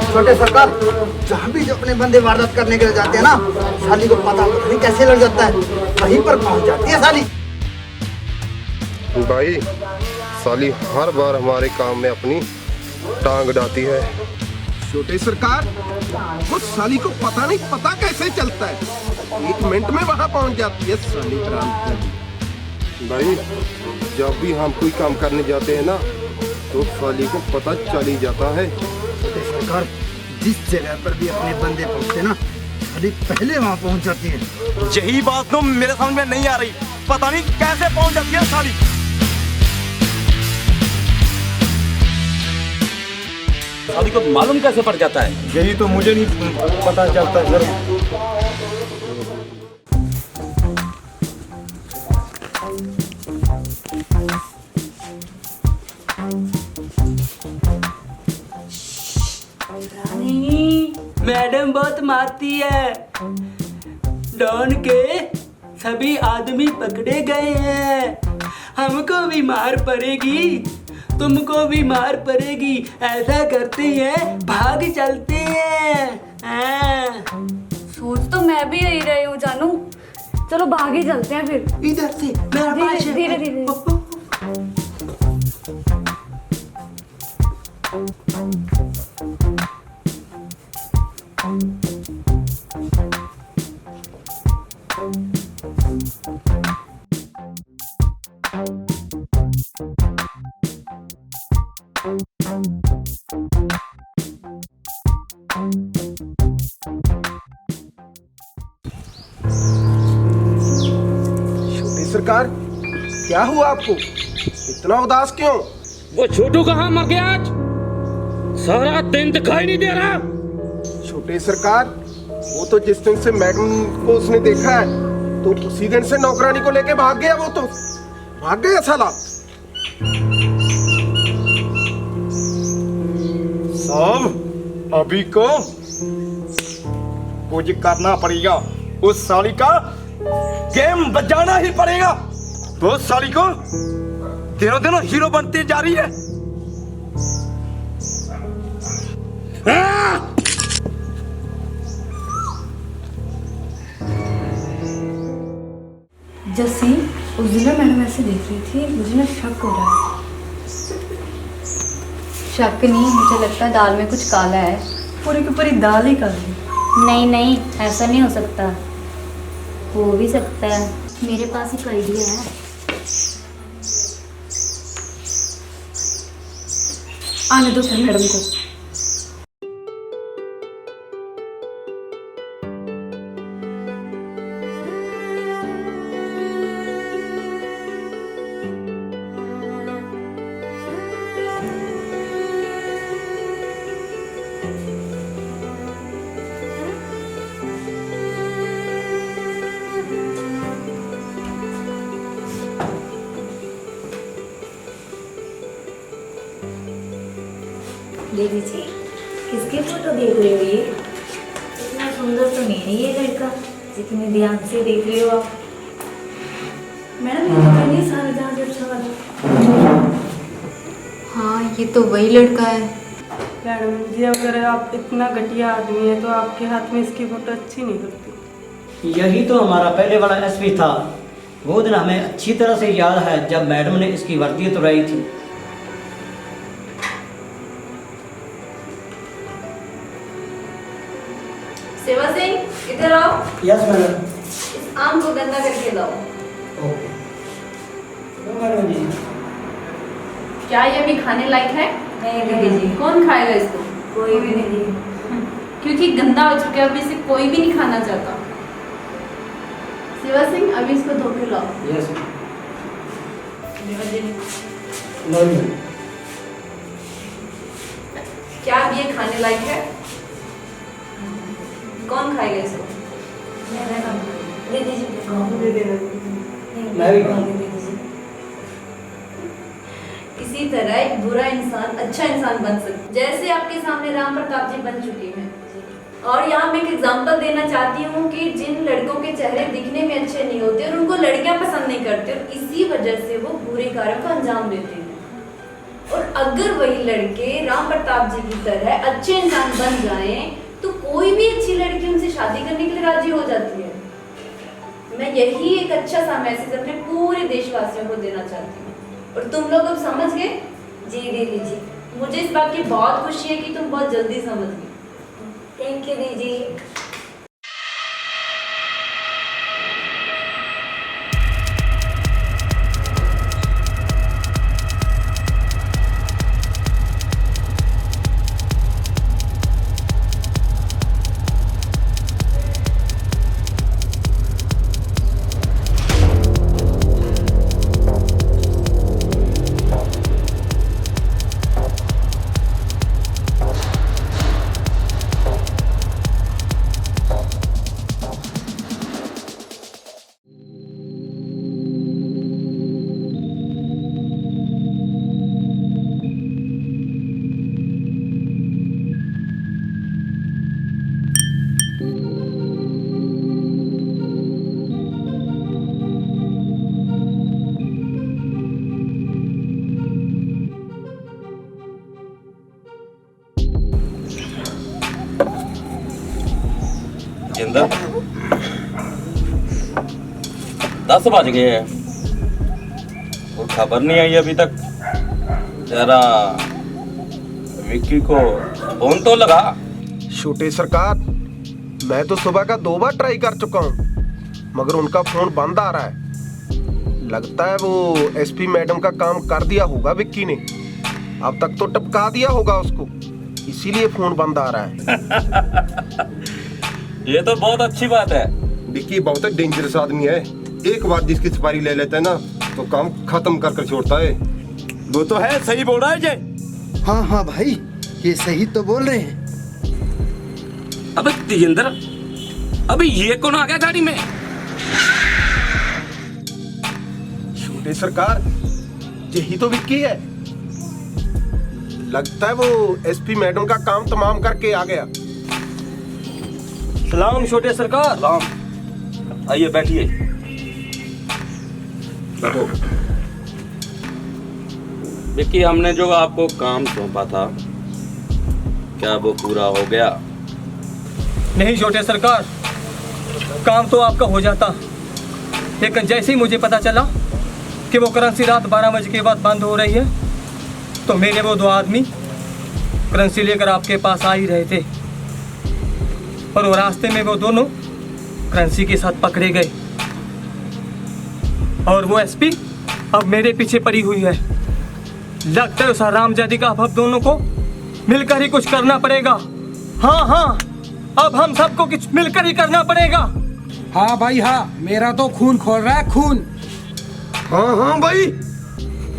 छोटे सरकार, जहाँ भी जो अपने बंदे वारदात करने के लिए जाते हैं ना, साली को पता नहीं कैसे लग जाता है, वहीं पर पहुँच जाती है साली। भाई, साली हर बार हमारे काम में अपनी टांग डालती है। छोटे सरकार, वो साली को पता नहीं पता कैसे चलता है, 1 मिनट में वहाँ पहुँच जाती है साली। भाई, जब भी हम कोई काम करने जाते हैं ना, तो साली को पता चल ही जाता है। छोटे सरकार, जिस जगह पर भी अपने बंदे पहुँचते ना, साली पहले वहाँ पहुँच जाती है। यही बात तो मेरे समझ में नहीं आ रही, पता नहीं कैसे पहुँच जाती है साली। साली को मालूम कैसे पड़ जाता है? यही तो मुझे नहीं पता चलता सर। मैडम बहुत मारती है। डॉन के सभी आदमी पकड़े गए हैं। हमको भी मार पड़ेगी, तुमको भी मार पड़ेगी। ऐसा करते हैं, भाग चलते हैं। सोच तो मैं भी यही रही हूँ जानू। चलो भागे चलते हैं फिर। इधर से मेरा पास है। धीरे धीरे। छोटे सरकार, क्या हुआ आपको? इतना उदास क्यों? वो छोटू कहाँ मर गया आज? सारा दिन दिखाई नहीं दे रहा। छोटे सरकार, वो तो जिस दिन से मैडम को उसने देखा है तो उसी दिन से नौकरानी को लेके भाग गया। वो तो भाग गया साला। साहब, अभी को कुछ करना पड़ेगा। उस साली का गेम बजाना ही पड़ेगा। वो साली को दिनों दिनों हीरो बनती जा रही है। जस्सी, उस दिन मैडम ऐसे देख रही थी, मुझे ना शक हो रहा है। शक नहीं, मुझे लगता है दाल में कुछ काला है। पूरी की पूरी दाल ही काली। नहीं नहीं, ऐसा नहीं हो सकता। हो भी सकता है। मेरे पास एक आइडिया है। आने दो फिर मैडम को। दीदी जी, किसकी फोटो देख रहे हो? ये इतना सुंदर तो नहीं है ये लड़का जितने ध्यान से देख रहे हो आप। मैडम ये तो मैंने सारे जहाँ से अच्छा वाला। हाँ, ये तो वही लड़का है। मैडम जी, अगर आप इतना घटिया आदमी है तो आपके हाथ में इसकी फोटो अच्छी नहीं लगती। यही तो हमारा पहले वाला एसपी था। वो दिन हमें अच्छी तरह से याद है जब मैडम ने इसकी वर्दी उतराई थी। सेवा सिंह, इधर आओ। Yes madam. इस आम को गंदा करके लाओ। ओके मैडम जी। क्या ये अभी खाने लायक है? नहीं दीदी जी। कौन खाएगा इसको? कोई भी नहीं। क्योंकि गंदा हो चुका है, अभी इसे कोई भी नहीं खाना चाहता। सेवा सिंह, अभी इसको धो के लाओ। Yes ma'am. क्या अब ये खाने लायक है? कौन खाएगा इसको? दीदी जी। मैं भी इसी तरह एक बुरा इंसान अच्छा इंसान बन सकता है, जैसे आपके सामने राम प्रताप जी बन चुके हैं। और यहाँ मैं एक एग्जांपल देना चाहती हूँ कि जिन लड़कों के चेहरे दिखने में अच्छे नहीं होते और उनको लड़कियां पसंद नहीं करती और इसी वजह से वो बुरे कार्यों को अंजाम देते हैं। और अगर वही लड़के राम प्रताप जी की तरह अच्छे इंसान बन जाएं तो कोई भी अच्छी लड़की उनसे शादी करने के लिए राजी हो जाती है। मैं यही एक अच्छा सा मैसेज अपने पूरे देशवासियों को देना चाहती हूँ। और तुम लोग अब समझ गए? जी दीदी जी। मुझे इस बात की बहुत खुशी है कि तुम बहुत जल्दी समझ गए। थैंक यू दीदी। तजिंदर, 10 बज गए हैं, कोई खबर नहीं आई अभी तक। जरा विक्की को फोन तो लगा। छोटे सरकार, मैं तो सुबह का 2 बार ट्राई कर चुका हूँ, मगर उनका फोन बंद आ रहा है। लगता है वो एसपी मैडम का काम कर दिया होगा विक्की ने, अब तक तो टपका दिया होगा उसको, इसीलिए फोन बंद आ रहा है। ये तो बहुत अच्छी बात है। विक्की बहुत डेंजरस आदमी है, एक बार जिसकी सुपारी ले लेता है ना तो काम खत्म कर छोड़ता है। वो तो है, सही बोल रहा है जय। हाँ हाँ भाई, ये सही तो बोल रहे हैं। अबे तेजेंद्र, अबे ये कौन आ गया गाड़ी में? छोटे सरकार, यही तो विक्की है। लगता है वो एसपी मैडम का काम तमाम करके आ गया। सलाम छोटे सरकार। सलाम, आइए बैठिए। विक्की, हमने जो आपको काम सौंपा था, क्या वो पूरा हो गया? नहीं छोटे सरकार, काम तो आपका हो जाता, लेकिन जैसे ही मुझे पता चला कि वो करेंसी रात 12 बजे के बाद बंद हो रही है, तो मेरे वो 2 आदमी करेंसी लेकर आपके पास आ ही रहे थे, और वो रास्ते में वो दोनों करेंसी के साथ पकड़े गए, और वो एसपी अब मेरे पीछे पड़ी हुई है। लगता है उस हरामजादी का अब दोनों को मिलकर ही कुछ करना पड़ेगा। हाँ हाँ, अब हम सबको कुछ मिलकर ही करना पड़ेगा। हाँ भाई हाँ, मेरा तो खून खोल रहा है, खून। हाँ हाँ भाई,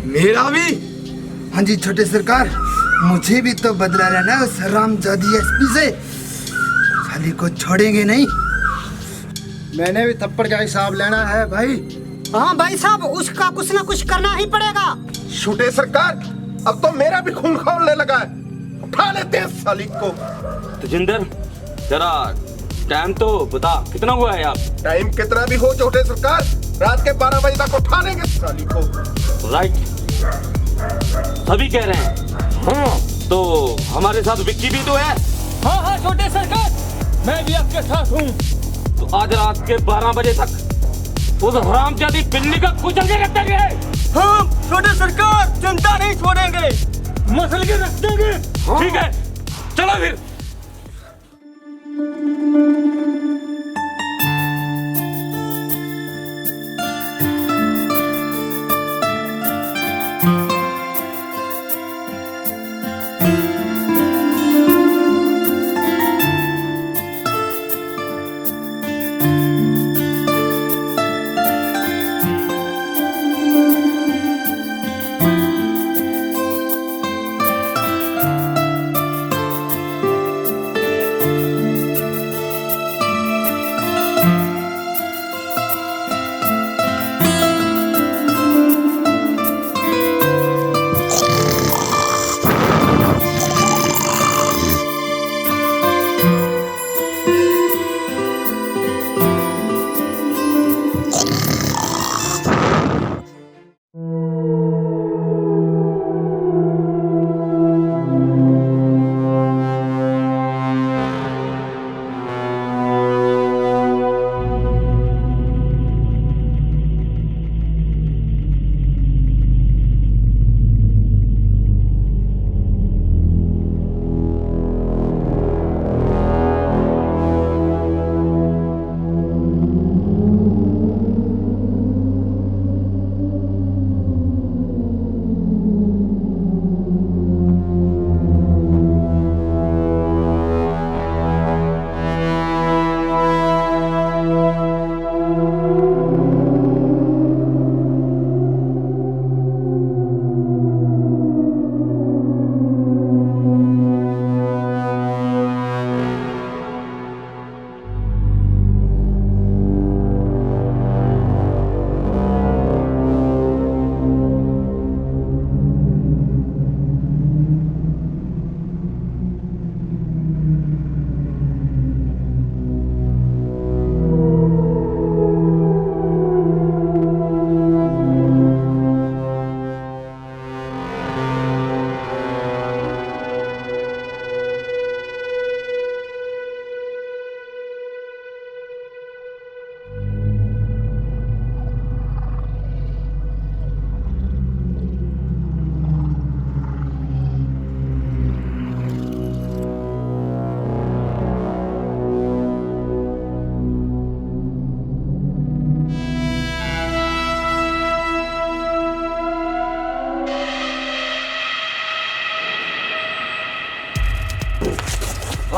मेरा भी। हाँ जी छोटे सरकार, मुझे भी तो बदला लेना है उस हरामजादी एसपी से, साली को छोड़ेंगे नहीं। मैंने भी थप्पड़ का हिसाब लेना है भाई। हाँ भाई साहब, उसका कुछ ना कुछ करना ही पड़ेगा। छोटे सरकार, अब तो मेरा भी खून खौलने लगा है, उठा लेते हैं साली को। तजिंदर, जरा टाइम तो बता, कितना हुआ है? आप टाइम कितना भी हो छोटे सरकार, रात के 12 बजे तक उठा लेंगे साली को। राइट, सभी कह रहे हैं। हाँ, तो हमारे साथ विक्की भी तो है। हाँ हाँ छोटे सरकार, मैं भी आपके साथ हूँ। तो आज रात के 12 बजे तक उस हरामजादी बिल्ली का कुचल के रख देंगे। हम छोटे सरकार चिंता नहीं छोड़ेंगे, मसल के रख देंगे। ठीक है, चलो फिर।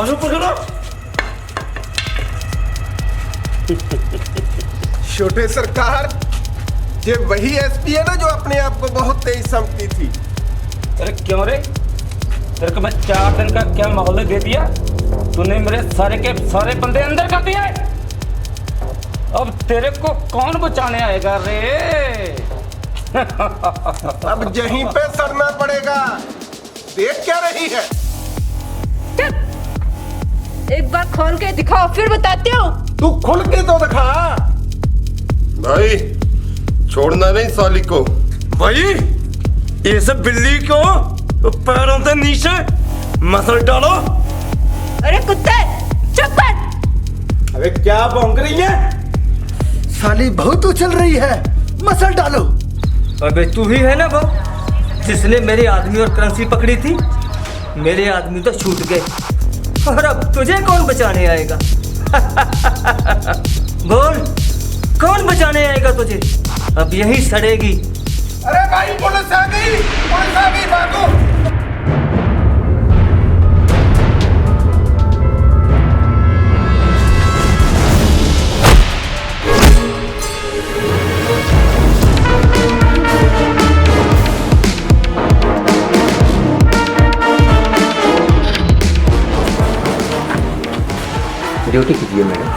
आज ऊपर करो। छोटे सरकार, ये वही एसपी है ना जो अपने आप को बहुत तेज समझती थी। अरे क्यों रे, तेरे को मैं 4 दिन का क्या मोहलत दे दिया, तूने मेरे सारे के सारे बंदे अंदर कर दिए। अब तेरे को कौन बचाने आएगा रे? अब यहीं पे सड़ना पड़ेगा। देख क्या रही है? एक बार खोल के दिखाओ, फिर बताती हूँ। तू खुल के तो दिखा। भाई छोड़ना नहीं साली को। भाई ये सब बिल्ली को पैरों से नीचे मसल डालो। अरे कुत्ते चुप कर। अबे क्या भौंक रही है? साली बहुत उछल रही है, मसल डालो। अबे तू ही है ना वो जिसने मेरे आदमी और करेंसी पकड़ी थी? मेरे आदमी तो छूट गए और अब तुझे कौन बचाने आएगा? बोल, कौन बचाने आएगा तुझे? अब यही सड़ेगी। अरे भाई पुलिस आ गई, पुलिस आ गई, भागो। ड्यूटी कीजिए मैडम।